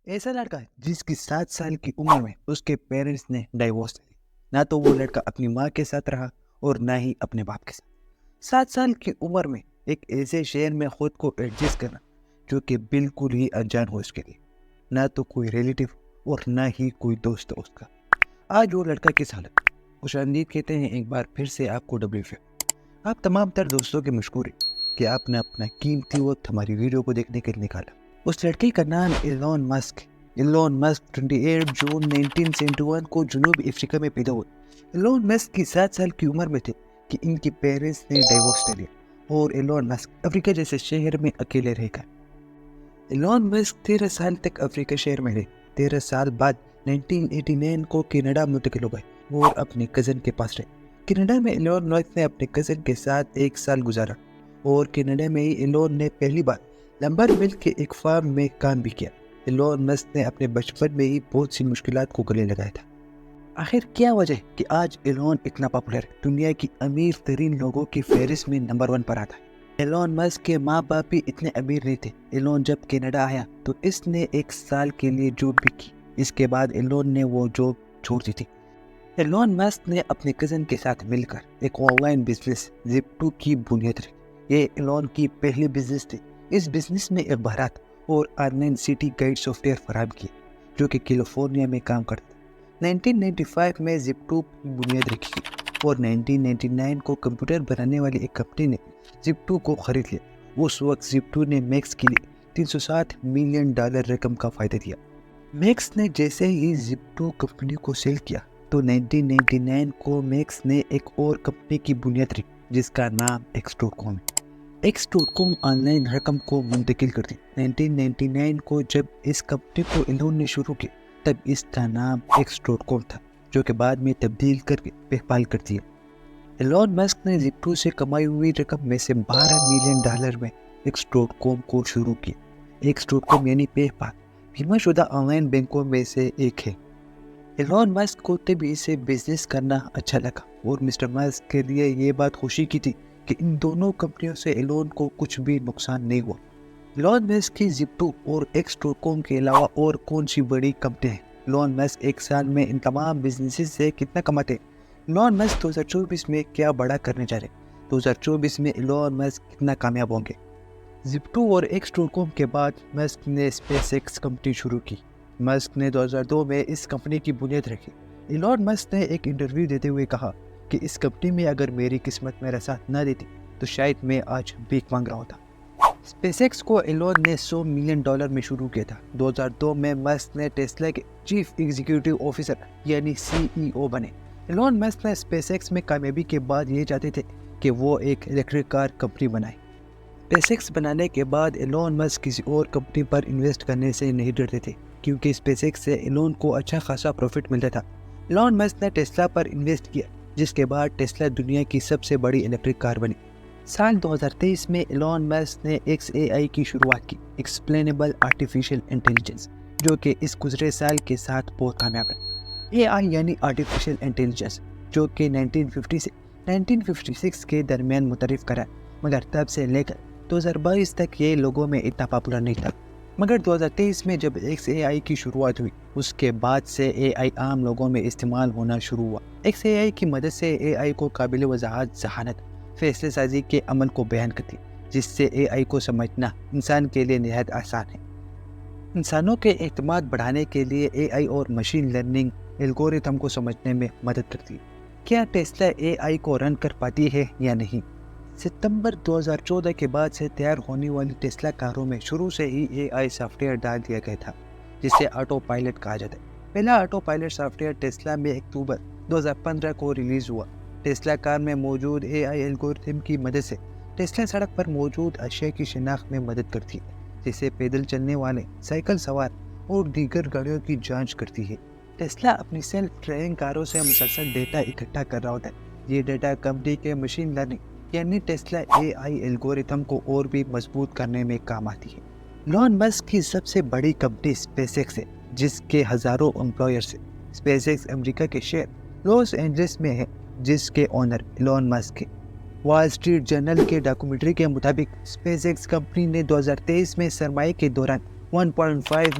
ایسا لڑکا جس کی 7 سال کی عمر میں اس کے پیرنٹس نے ڈائیورس لے لی، نہ تو وہ لڑکا اپنی ماں کے ساتھ رہا اور نہ ہی اپنے باپ کے ساتھ۔ 7 سال کی عمر میں ایک ایسے شہر میں خود کو ایڈجسٹ کرنا جو کہ بالکل ہی انجان ہو اس کے لیے، نہ تو کوئی ریلیٹیو اور نہ ہی کوئی دوست اس کا۔ آج وہ لڑکا کس حالت میں؟ خوش آمدید کہتے ہیں ایک بار پھر سے آپ کو WFM۔ آپ تمام تر دوستوں کے مشکور ہیں کہ آپ نے اپنا قیمتی وقت ہماری ویڈیو کو دیکھنے کے لیے نکالا۔ اس لڑکے کا نام ایلون مسک۔ ایلون مسک 28 جون 1971 کو جنوبی افریقہ میں پیدا ہوئے۔ ایلون مسک کی 7 سال کی عمر میں تھے کہ ان کی پیرنٹس نے ڈائیورس لے لیا اور ایلون مسک افریقہ جیسے شہر میں اکیلے رہ گئے۔ ایلون مسک 13 سال تک افریقہ شہر میں رہے۔ 13 سال بعد 1989 کو کینیڈا منتقل ہو گئے اور اپنے کزن کے پاس رہے۔ کینیڈا میں ایلون مسک نے اپنے کزن کے ساتھ 1 سال گزارا اور کینیڈا میں ہی ایلون نے پہلی بار لمبر مل کے ایک فارم میں کام بھی کیا۔ ایلون مسک نے اپنے بچپن میں ہی بہت سی مشکلات کو گلے لگایا تھا۔ آخر کیا وجہ ہے کہ آج ایلون اتنا پاپولر ہے، دنیا کی امیر ترین لوگوں کی فہرست میں نمبر 1 پر آتا ہے؟ ایلون مسک کے ماں باپ بھی اتنے امیر نہیں تھے۔ ایلون جب کینیڈا آیا تو اس نے 1 سال کے لیے جاب بھی کی، اس کے بعد ایلون نے وہ جاب چھوڑ دی تھی۔ ایلون مسک نے اپنے کزن کے ساتھ مل کر ایک آن لائن بزنس زپ2 کی بنیاد رکھی۔ یہ ایلون کی پہلی بزنس تھی۔ اس بزنس میں اخبارات اور on line city guide soft where فراہم کیے جو کہ کیلیفورنیا میں کام کرتا تھا۔ 1995 میں زپ2 کی بنیاد رکھی گئی اور 1999 کو کمپیوٹر بنانے والی ایک کمپنی نے زپ2 کو خرید لیا۔ اس وقت زپ2 نے میکس کے لیے $360 ملین رقم کا فائدہ دیا۔ میکس نے جیسے ہی زپ2 کمپنی کو سیل کیا تو 1999 کو میکس نے ایک اور کمپنی کی بنیاد رکھی جس کا نام ایکس.com ہے۔ ایکس.com آن لائن رقم کو منتقل کر دی۔ 1999 کو جب اس کمپنی کو ایلون نے شروع کیا تب اس کا نام ایکس.com تھا، جو کہ بعد میں تبدیل کر کے پے پال کر دیا۔ ایلون مسک نے زپ2 سے کمائی ہوئی رقم میں سے $12 ملین میں ایکس.com کو شروع کیا۔ ایکس.com یعنی پے پال بیمہ شدہ آن لائن بینکوں میں سے ایک ہے۔ ایلون مسک کو تبھی سے بزنس کرنا اچھا لگا اور مسٹر مسک کے لیے یہ بات خوشی کی تھی کہ ان دونوں کمپنیوں سے ایلون کو کچھ بھی نقصان نہیں ہوا۔ ایلون مسک کی زپ2 اور ایکس.com کے علاوہ اور کون سی بڑی کمپنی ہیں؟ ایلون مسک 1 سال میں ان تمام بزنسز سے کتنا کماتے ہیں؟ ایلون مسک 2024 میں کیا بڑا کرنے جا رہے ہیں؟ 2024 میں ایلون مسک کتنا کامیاب ہوں گے؟ زپ2 اور ایکس.com کے بعد مسک نے اسپیس ایکس کمپنی شروع کی۔ مسک نے 2002 میں اس کمپنی کی بنیاد رکھی۔ ایلون مسک نے ایک انٹرویو دیتے ہوئے کہا کہ اس کمپنی میں اگر میری قسمت میرا ساتھ نہ دیتی تو شاید میں آج بھیک مانگ رہا ہوتا۔ اسپیس ایکس کو ایلون نے $100 ملین میں شروع کیا تھا۔ 2002 میں مسک نے ٹیسلا کے چیف ایگزیکٹو آفیسر یعنی CEO بنے۔ ایلون مسک نے اسپیس ایکس میں کامیابی کے بعد یہ چاہتے تھے کہ وہ ایک الیکٹرک کار کمپنی بنائے۔ اسپیس ایکس بنانے کے بعد ایلون مسک کسی اور کمپنی پر انویسٹ کرنے سے نہیں ڈرتے تھے کیونکہ اسپیس ایکس سے ایلون کو اچھا خاصا پروفٹ ملتا تھا۔ ایلون مسک نے ٹیسلا پر انویسٹ کیا جس کے بعد ٹیسلا دنیا کی سب سے بڑی الیکٹرک کار بنی۔ سال 2023 میں ایلون مسک نے XAI کی شروعات کی، ایکسپلینیبل آرٹیفیشل انٹیلیجنس، جو کہ اس گزرے سال کے ساتھ بہت کامیاب ہے۔ AI یعنی آرٹیفیشل انٹیلیجنس، جو کہ 1950 سے 1956 کے درمیان متعارف کرا، مگر تب سے لے کر 2022 تک یہ لوگوں میں اتنا پاپولر نہیں تھا۔ مگر 2023 میں جب XAI کی شروعات ہوئی اس کے بعد سے AI عام لوگوں میں استعمال ہونا شروع ہوا۔ XAI کی مدد سے AI کو قابل وضاحت ذہانت فیصلہ سازی کے عمل کو بیان کرتی، جس سے AI کو سمجھنا انسان کے لیے نہایت آسان ہے۔ انسانوں کے اعتماد بڑھانے کے لیے AI اور مشین لرننگ الگورتھم کو سمجھنے میں مدد کرتی ہے۔ کیا ٹیسلا AI کو رن کر پاتی ہے یا نہیں؟ ستمبر 2014 کے بعد سے تیار ہونے والی ٹیسلا کاروں میں شروع سے ہی AI سافٹ ویئر ڈال دیا گیا تھا جسے آٹو پائلٹ کہا جاتا ہے۔ پہلا auto pilot soft where Tesla میں اکتوبر 2015 کو ریلیز ہوا۔ ٹیسلا کار میں موجود AI الگورتھم کی مدد سے ٹیسلا سڑک پر موجود اشیاء کی شناخت میں مدد کرتی ہے، جسے پیدل چلنے والے، سائیکل سوار اور دیگر گاڑیوں کی جانچ کرتی ہے۔ ٹیسلا اپنی سیلف ڈرائیونگ کاروں سے مسلسل ڈیٹا اکٹھا کر رہا ہوتا ہے۔ یہ ڈیٹا کمپنی کے مشین لرننگ یعنی ٹیسلا AI الگورتھم کو اور بھی مضبوط کرنے میں کام آتی ہے۔ ایلون مسک کی سب سے بڑی کمپنی اسپیس ایکس ہے جس کے ہزاروں امپلائرز ہیں۔ اسپیس ایکس امریکہ کے شہر لاس اینجلس میں ہے جس کے اونر ایلون مسک ہے۔ وال اسٹریٹ جرنل کے ڈاکومنٹری کے مطابق اسپیس ایکس کمپنی نے 2023 میں سرمایہ کے دوران $1.5